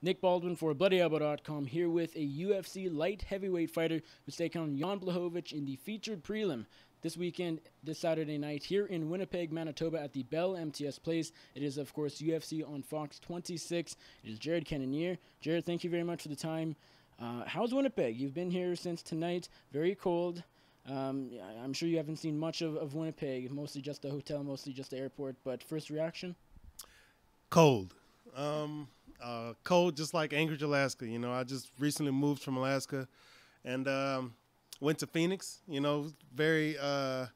Nick Baldwin for BloodyElbow.com here with a UFC light heavyweight fighter who's taking on Jan Blachowicz in the featured prelim this weekend, this Saturday night here in Winnipeg, Manitoba at the Bell MTS Place. It is, of course, UFC on Fox 26. It is Jared Cannonier. Jared, thank you very much for the time. How's Winnipeg? You've been here since tonight. Very cold. I'm sure you haven't seen much of Winnipeg, mostly just the hotel, mostly just the airport, but first reaction? Cold. Cold, just like Anchorage, Alaska. You know, I just recently moved from Alaska and went to Phoenix. You know, a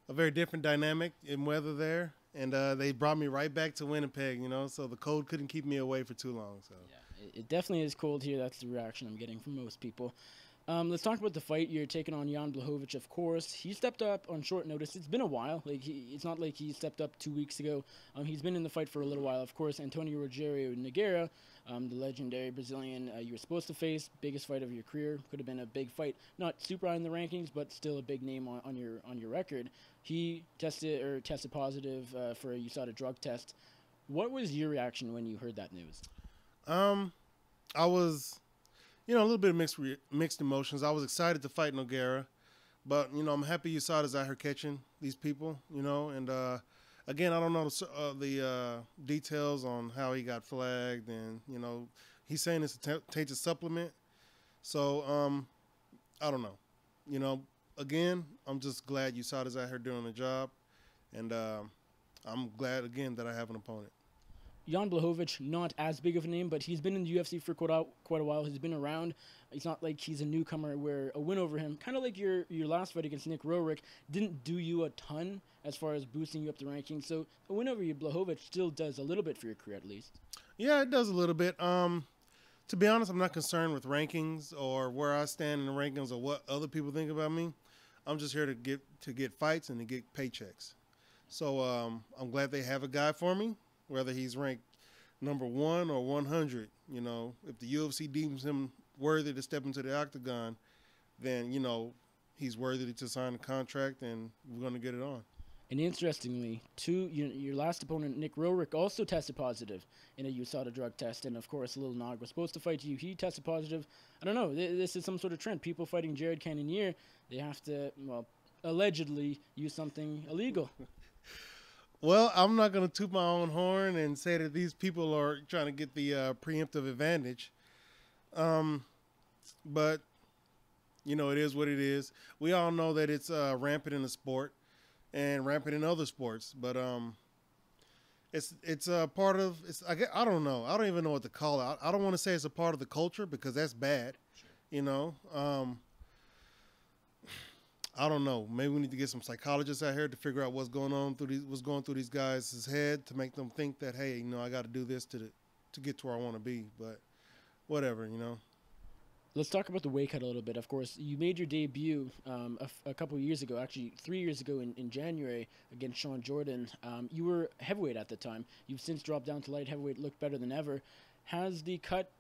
very different dynamic in weather there. And they brought me right back to Winnipeg, you know, so the cold couldn't keep me away for too long. So Yeah, it definitely is cold here. That's the reaction I'm getting from most people. Let's talk about the fight. You're taking on Jan Blachowicz, of course. He stepped up on short notice. It's been a while. It's not like he stepped up 2 weeks ago. He's been in the fight for a little while. Of course, Antonio Rogerio Nogueira, the legendary Brazilian you were supposed to face, biggest fight of your career. Could have been a big fight. Not super high in the rankings, but still a big name on your record. He tested positive for a USADA drug test. What was your reaction when you heard that news? I was, a little bit of mixed emotions. I was excited to fight Nogueira, but, I'm happy USADA's out here catching these people, and again, I don't know the details on how he got flagged, and, he's saying it's a tainted supplement, so I don't know. Again, I'm just glad USADA's out here doing the job, and I'm glad, again, that I have an opponent. Jan Blachowicz, not as big of a name, but he's been in the UFC for quite a while. He's been around. It's not like he's a newcomer where a win over him, kind of like your last fight against Nick Rogerio, didn't do you a ton as far as boosting you up the rankings. So a win over you, Blachowicz, still does a little bit for your career at least. Yeah, it does a little bit. To be honest, I'm not concerned with rankings or where I stand in the rankings or what other people think about me. I'm just here to get fights and to get paychecks. So I'm glad they have a guy for me, whether he's ranked number 1 or 100. If the UFC deems him worthy to step into the octagon, then, he's worthy to sign a contract, and we're going to get it on. And interestingly, your last opponent, Nick Rogerio, also tested positive in a USADA drug test. And, of course, Lil Nog was supposed to fight you. He tested positive. I don't know. This is some sort of trend. People fighting Jared Cannonier, they have to, allegedly use something illegal. Well, I'm not going to toot my own horn and say that these people are trying to get the preemptive advantage. But, it is what it is. We all know that it's rampant in the sport and rampant in other sports. But it's a part of – I don't know. I don't even know what to call it. I don't want to say it's a part of the culture because that's bad, Sure. I don't know. Maybe we need to get some psychologists out here to figure out what's going through these guys' head to make them think that, hey, I got to do this to get to where I want to be. But whatever, Let's talk about the weight cut a little bit. Of course, you made your debut a couple of years ago, actually 3 years ago in January against Sean Jordan. You were heavyweight at the time. You've since dropped down to light heavyweight, looked better than ever. Has the cut,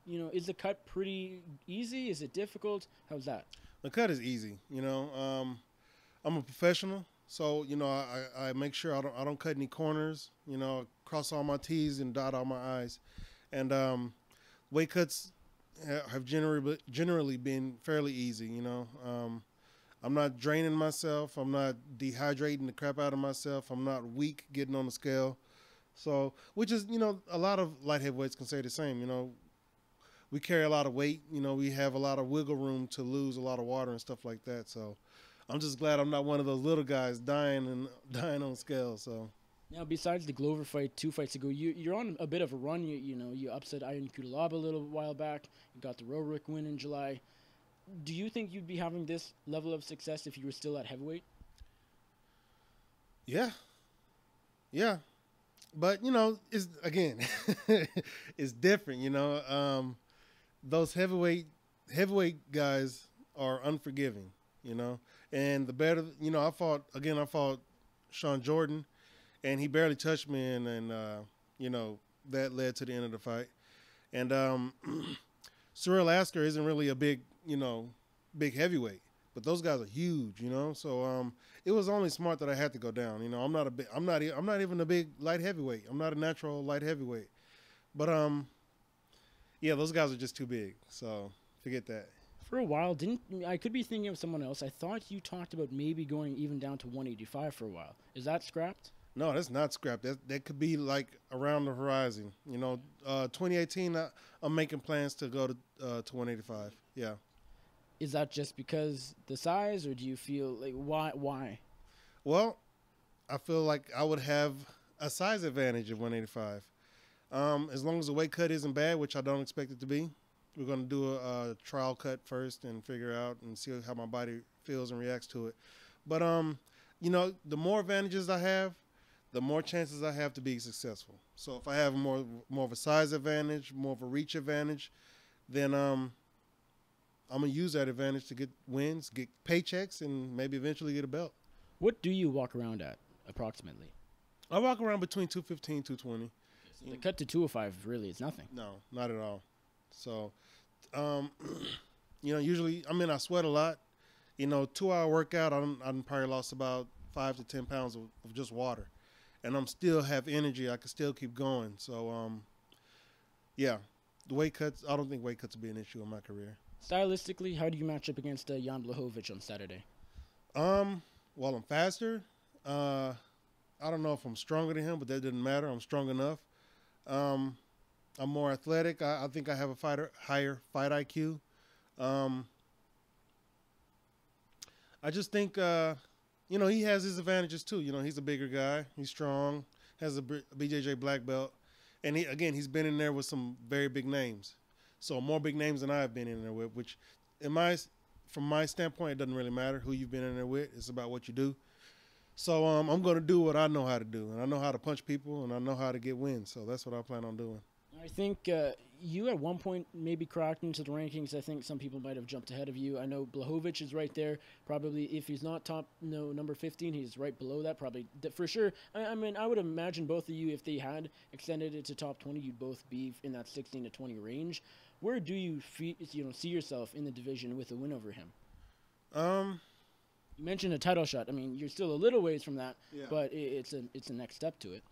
is the cut pretty easy? Is it difficult? How's that? The cut is easy, I'm a professional, so I make sure I don't cut any corners, cross all my T's and dot all my I's, and weight cuts have generally been fairly easy. I'm not draining myself, I'm not dehydrating the crap out of myself, I'm not weak getting on the scale, so which is a lot of light heavyweights can say the same. We carry a lot of weight, we have a lot of wiggle room to lose a lot of water and stuff like that. So I'm just glad I'm not one of those little guys dying on scales. So now, besides the Glover fight 2 fights ago, you're on a bit of a run. You upset Iron Kudalaba a little while back. You got the Rorik win in July. Do you think you'd be having this level of success if you were still at heavyweight? Yeah. But it's again, it's different. Those heavyweight guys are unforgiving, and the better, I fought Sean Jordan, and he barely touched me, and that led to the end of the fight. And Cyril Asker isn't really a big heavyweight, but those guys are huge, so it was only smart that I had to go down. I'm not even a big light heavyweight. I'm not a natural light heavyweight, but Yeah, those guys are just too big. So forget that. For a while, I could be thinking of someone else. I thought you talked about maybe going even down to 185 for a while. Is that scrapped? No, that's not scrapped. That could be like around the horizon. 2018, I'm making plans to go to 185. Yeah. Is that just because the size, or do you feel like why? Well, I feel like I would have a size advantage at 185. As long as the weight cut isn't bad, which I don't expect it to be. We're going to do a trial cut first and figure out and see how my body feels and reacts to it. But, the more advantages I have, the more chances I have to be successful. So if I have more of a size advantage, more of a reach advantage, then I'm going to use that advantage to get wins, get paychecks, and maybe eventually get a belt. What do you walk around at, approximately? I walk around between 215 and 220. So the cut to 205 really is nothing. No, not at all. So, usually, I sweat a lot. 2-hour workout, I'm probably lost about 5 to 10 pounds of just water. And I'm still have energy. I can still keep going. So, the weight cuts, I don't think weight cuts will be an issue in my career. Stylistically, how do you match up against Jan Blachowicz on Saturday? Well, I'm faster. I don't know if I'm stronger than him, but that doesn't matter. I'm strong enough. I'm more athletic. I think I have a higher fight IQ. I just think, he has his advantages too. He's a bigger guy. He's strong. Has a BJJ black belt, and he's been in there with some very big names. So more big names than I've been in there with. Which, from my standpoint, it doesn't really matter who you've been in there with. It's about what you do. So I'm going to do what I know how to do, and I know how to punch people, and I know how to get wins. So that's what I plan on doing. I think you at one point maybe cracked into the rankings. I think some people might have jumped ahead of you. I know Blachowicz is right there. Probably if he's not top, number 15, he's right below that. Probably for sure. I would imagine both of you, if they had extended it to top 20, you'd both be in that 16 to 20 range. Where do you see yourself in the division with a win over him? You mentioned a title shot. You're still a little ways from that, yeah. But it's a next step to it.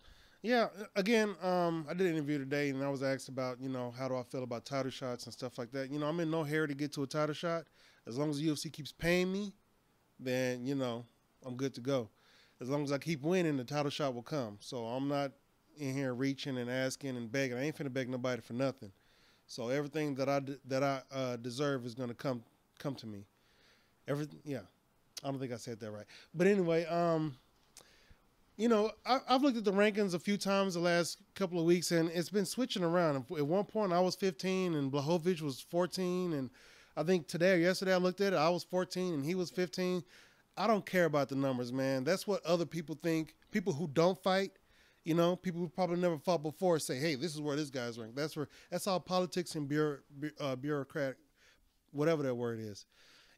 Yeah, again, I did an interview today, and I was asked about, how do I feel about title shots and stuff like that. I'm in no hurry to get to a title shot. As long as the UFC keeps paying me, then, I'm good to go. As long as I keep winning, the title shot will come. So I'm not in here reaching and asking and begging. I ain't finna beg nobody for nothing. So everything that I deserve is going to come to me. Yeah, I don't think I said that right. But anyway, I've looked at the rankings a few times the last couple of weeks, and it's been switching around. At one point, I was 15, and Blachowicz was 14, and I think today or yesterday I looked at it, I was 14, and he was 15. I don't care about the numbers, man. That's what other people think. People who don't fight, people who probably never fought before say, hey, this is where this guy's ranked. That's all politics and bureaucratic, whatever that word is.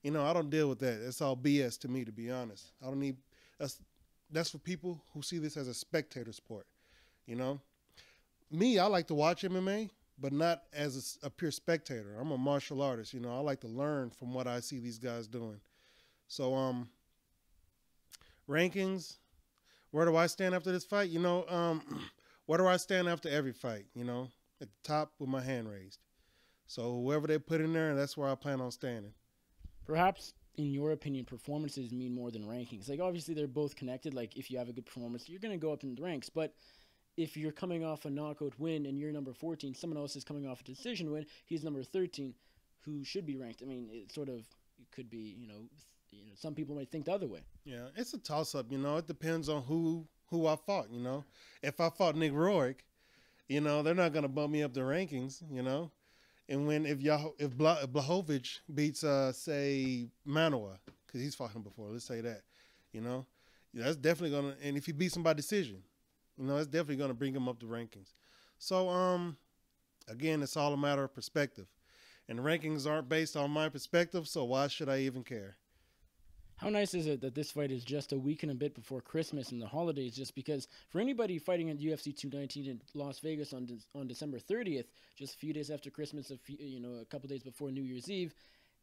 I don't deal with that. It's all BS to me, to be honest. I don't need that's for people who see this as a spectator sport. Me, I like to watch MMA, but not as a pure spectator. I'm a martial artist. I like to learn from what I see these guys doing. So, rankings, where do I stand after this fight? Where do I stand after every fight? At the top with my hand raised. So whoever they put in there, that's where I plan on standing. Perhaps, in your opinion, performances mean more than rankings. Like, obviously, they're both connected. Like, if you have a good performance, you're going to go up in the ranks. But if you're coming off a knockout win and you're number 14, someone else is coming off a decision win, he's number 13, who should be ranked. It could be, some people might think the other way. Yeah, it's a toss-up, It depends on who I fought, If I fought Nick Rourke, they're not going to bump me up the rankings, And if Blachowicz beats, say, Manoa, because he's fought him before, let's say that, that's definitely going to, and if he beats him by decision, that's definitely going to bring him up the rankings. So, again, it's all a matter of perspective. And the rankings aren't based on my perspective, so why should I even care? How nice is it that this fight is just a week and a bit before Christmas and the holidays? Just because for anybody fighting at UFC 219 in Las Vegas on December 30th, just a few days after Christmas, a couple days before New Year's Eve,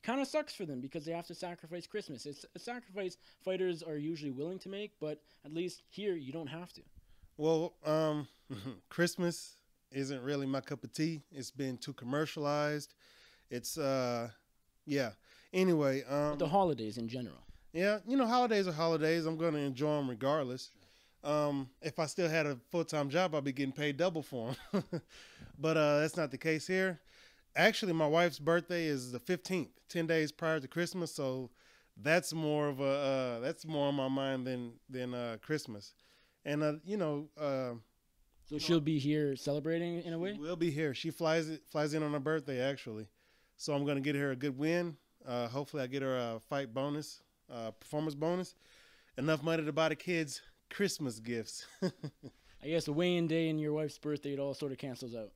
kind of sucks for them because they have to sacrifice Christmas. It's a sacrifice fighters are usually willing to make, but at least here you don't have to. Well, Christmas isn't really my cup of tea. It's been too commercialized. It's yeah. Anyway, the holidays in general. Yeah, holidays are holidays. I'm going to enjoy them regardless. If I still had a full-time job, I'd be getting paid double for them. But that's not the case here. Actually, my wife's birthday is the 15th, 10 days prior to Christmas, so that's more on my mind than Christmas. And so she'll be here celebrating in a way? We'll be here. She flies in on her birthday, actually. So I'm going to get her a good win. Hopefully I get her a fight bonus, performance bonus, enough money to buy the kids Christmas gifts. I guess a weigh-in day and your wife's birthday, it all sort of cancels out.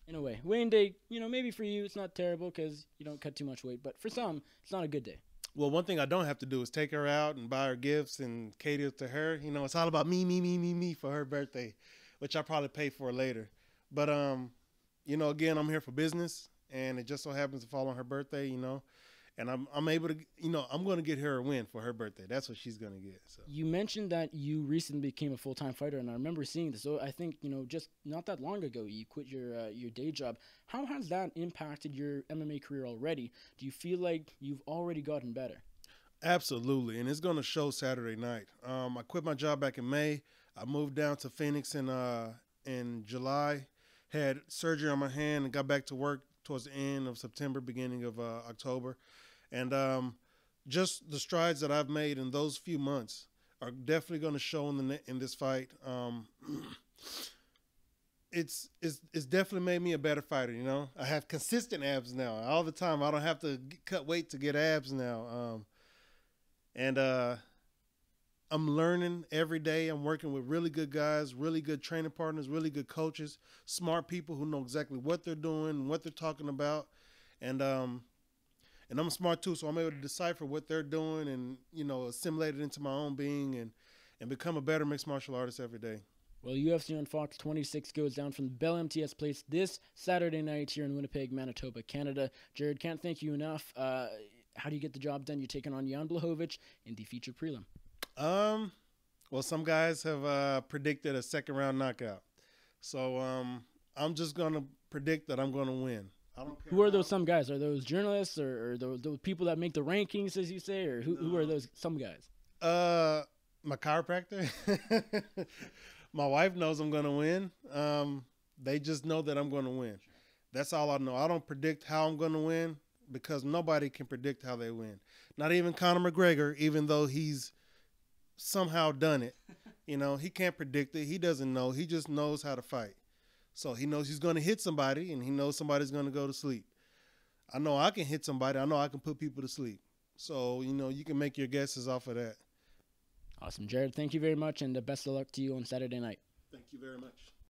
In a way. Weigh-in day, maybe for you it's not terrible because you don't cut too much weight, but for some, it's not a good day. Well, one thing I don't have to do is take her out and buy her gifts and cater to her. It's all about me for her birthday, which I'll probably pay for later. But, again, I'm here for business, and it just so happens to fall on her birthday, and I'm able to, I'm going to get her a win for her birthday. That's what she's going to get. So. You mentioned that you recently became a full-time fighter, and I remember seeing this. So I think, just not that long ago, you quit your day job. How has that impacted your MMA career already? Do you feel like you've already gotten better? Absolutely, and it's going to show Saturday night. I quit my job back in May. I moved down to Phoenix in July, had surgery on my hand, and got back to work towards the end of September, beginning of October. And just the strides that I've made in those few months are definitely going to show in this fight. It's definitely made me a better fighter. I have consistent abs now all the time. I don't have to cut weight to get abs now. And I'm learning every day. I'm working with really good guys, really good training partners, really good coaches, smart people who know exactly what they're doing, what they're talking about, and I'm smart too, so I'm able to decipher what they're doing and, assimilate it into my own being and become a better mixed martial artist every day. Well, UFC on Fox 26 goes down from the Bell MTS Place this Saturday night here in Winnipeg, Manitoba, Canada. Jared, can't thank you enough. How do you get the job done? You're taking on Jan Blachowicz in the feature prelim. Well, some guys have predicted a second-round knockout. So I'm just going to predict that I'm going to win. I don't care. Who are those some guys? Are those journalists or those people that make the rankings, as you say? Or who are those some guys? My chiropractor. My wife knows I'm going to win. They just know that I'm going to win. That's all I know. I don't predict how I'm going to win because nobody can predict how they win. Not even Conor McGregor, even though he's somehow done it. He can't predict it. He doesn't know. He just knows how to fight. So he knows he's going to hit somebody, and he knows somebody's going to go to sleep. I know I can hit somebody. I know I can put people to sleep. So, you can make your guesses off of that. Awesome. Jared, thank you very much, and best of luck to you on Saturday night. Thank you very much.